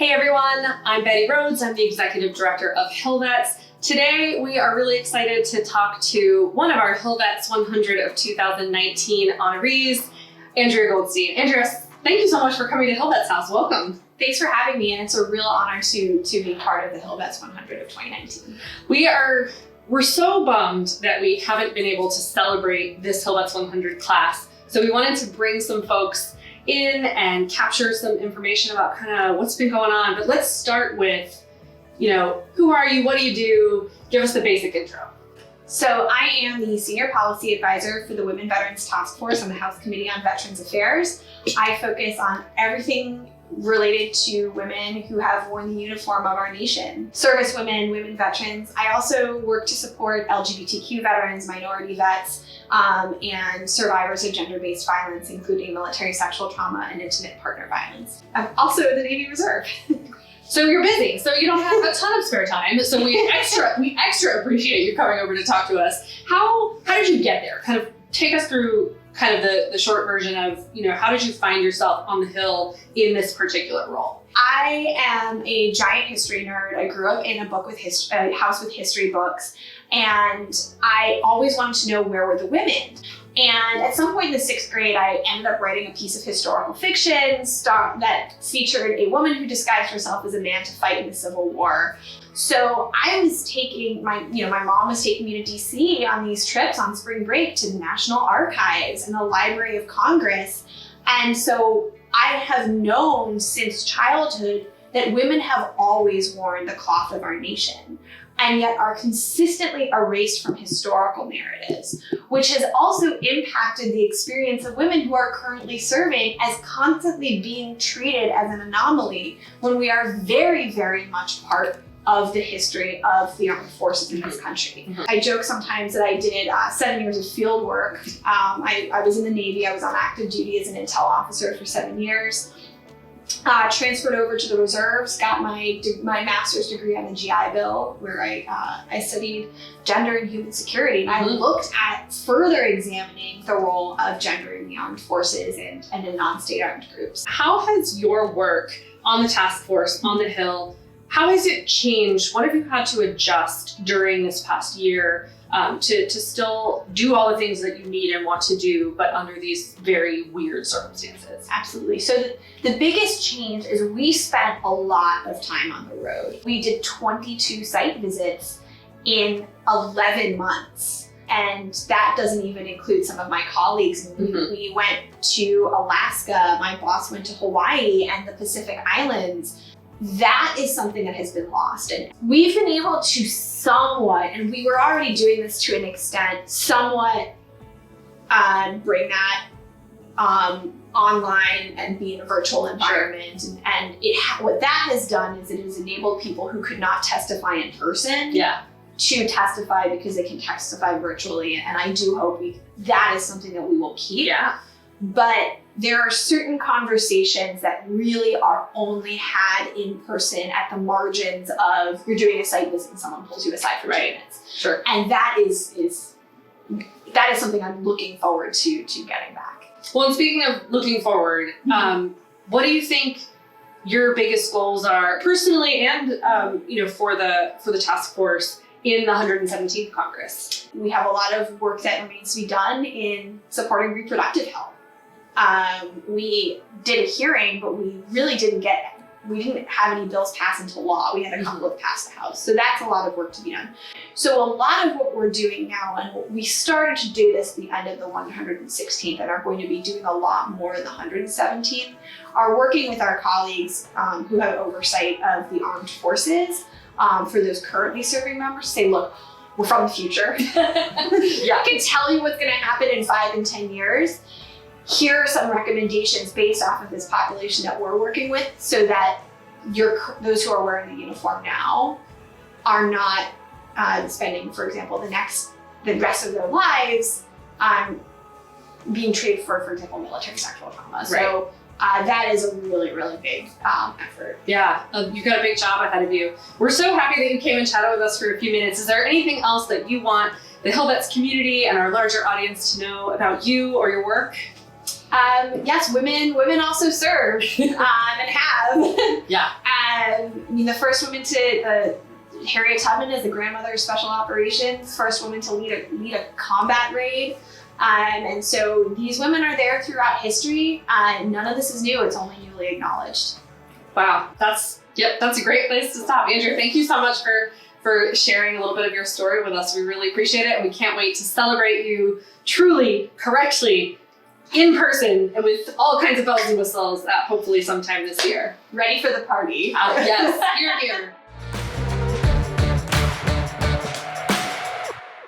Hey everyone, I'm Betty Rhodes. I'm the Executive Director of HillVets. Today we are really excited to talk to one of our HillVets 100 of 2019 honorees, Andrea Goldstein. Andrea, thank you so much for coming to HillVets House. Welcome. Thanks for having me, and it's a real honor to be part of the HillVets 100 of 2019. We're so bummed that we haven't been able to celebrate this HillVets 100 class. So we wanted to bring some folks in and capture some information about kind of what's been going on. But let's start with, who are you? What do you do? Give us the basic intro. So I am the Senior Policy Advisor for the Women Veterans Task Force on the House Committee on Veterans Affairs. I focus on everything related to women who have worn the uniform of our nation. Service women, women veterans. I also work to support LGBTQ veterans, minority vets, and survivors of gender-based violence, including military sexual trauma and intimate partner violence. I'm also in the Navy Reserve. So you're busy, so you don't have a ton of spare time. So we extra appreciate you coming over to talk to us. How did you get there? Kind of take us through kind of the short version of, how did you find yourself on the Hill in this particular role? I am a giant history nerd. I grew up in a house with history books, and I always wanted to know where were the women. And at some point in the 6th grade, I ended up writing a piece of historical fiction that featured a woman who disguised herself as a man to fight in the Civil War. So I was taking my mom was taking me to DC on these trips on spring break to the National Archives and the Library of Congress. And so I have known since childhood that women have always worn the cloth of our nation, and yet are consistently erased from historical narratives, which has also impacted the experience of women who are currently serving as constantly being treated as an anomaly when we are very, very much part of the history of the armed forces in this country. Mm-hmm. I joke sometimes that I did 7 years of field work. I was in the Navy. I was on active duty as an intel officer for 7 years. Transferred over to the reserves, got my master's degree on the GI Bill, where I studied gender and human security. And I looked at further examining the role of gender in the armed forces and in non-state armed groups. How has your work on the task force, on the Hill, how has it changed? What have you had to adjust during this past year to still do all the things that you need and want to do, but under these very weird circumstances? Absolutely. So the biggest change is we spent a lot of time on the road. We did 22 site visits in 11 months. And that doesn't even include some of my colleagues. We went to Alaska, my boss went to Hawaii and the Pacific Islands. That is something that has been lost. And we've been able to somewhat, and we were already doing this to an extent, somewhat bring that online and be in a virtual environment. Sure. And what that has done is it has enabled people who could not testify in person to testify because they can testify virtually. And I do hope that is something that we will keep. Yeah. But there are certain conversations that really are only had in person at the margins of you're doing a site visit and someone pulls you aside for 2 minutes. Sure. And that is something I'm looking forward to getting back. Well, and speaking of looking forward, what do you think your biggest goals are personally and for the task force in the 117th Congress? We have a lot of work that remains to be done in supporting reproductive health. We did a hearing, but we didn't have any bills passed into law. We had a couple of passed the House. So that's a lot of work to be done. So a lot of what we're doing now, and we started to do this at the end of the 116th and are going to be doing a lot more in the 117th, are working with our colleagues who have oversight of the armed forces for those currently serving members to say, look, we're from the future. I can tell you what's going to happen in 5 and 10 years. Here are some recommendations based off of this population that we're working with so that those who are wearing the uniform now are not spending, for example, the rest of their lives being treated for example, military sexual trauma. Right. So that is a really, really big effort. Yeah, you've got a big job ahead of you. We're so happy that you came and chatted with us for a few minutes. Is there anything else that you want the HillVets community and our larger audience to know about you or your work? Yes, women also serve and have. Yeah. the first woman Harriet Tubman is the grandmother of special operations, first woman to lead a combat raid. And so these women are there throughout history. None of this is new. It's only newly acknowledged. Wow, that's a great place to stop. Andrea, thank you so much for sharing a little bit of your story with us. We really appreciate it. And we can't wait to celebrate you truly, correctly, in person, and with all kinds of bells and whistles, hopefully sometime this year. Ready for the party. Yes, here.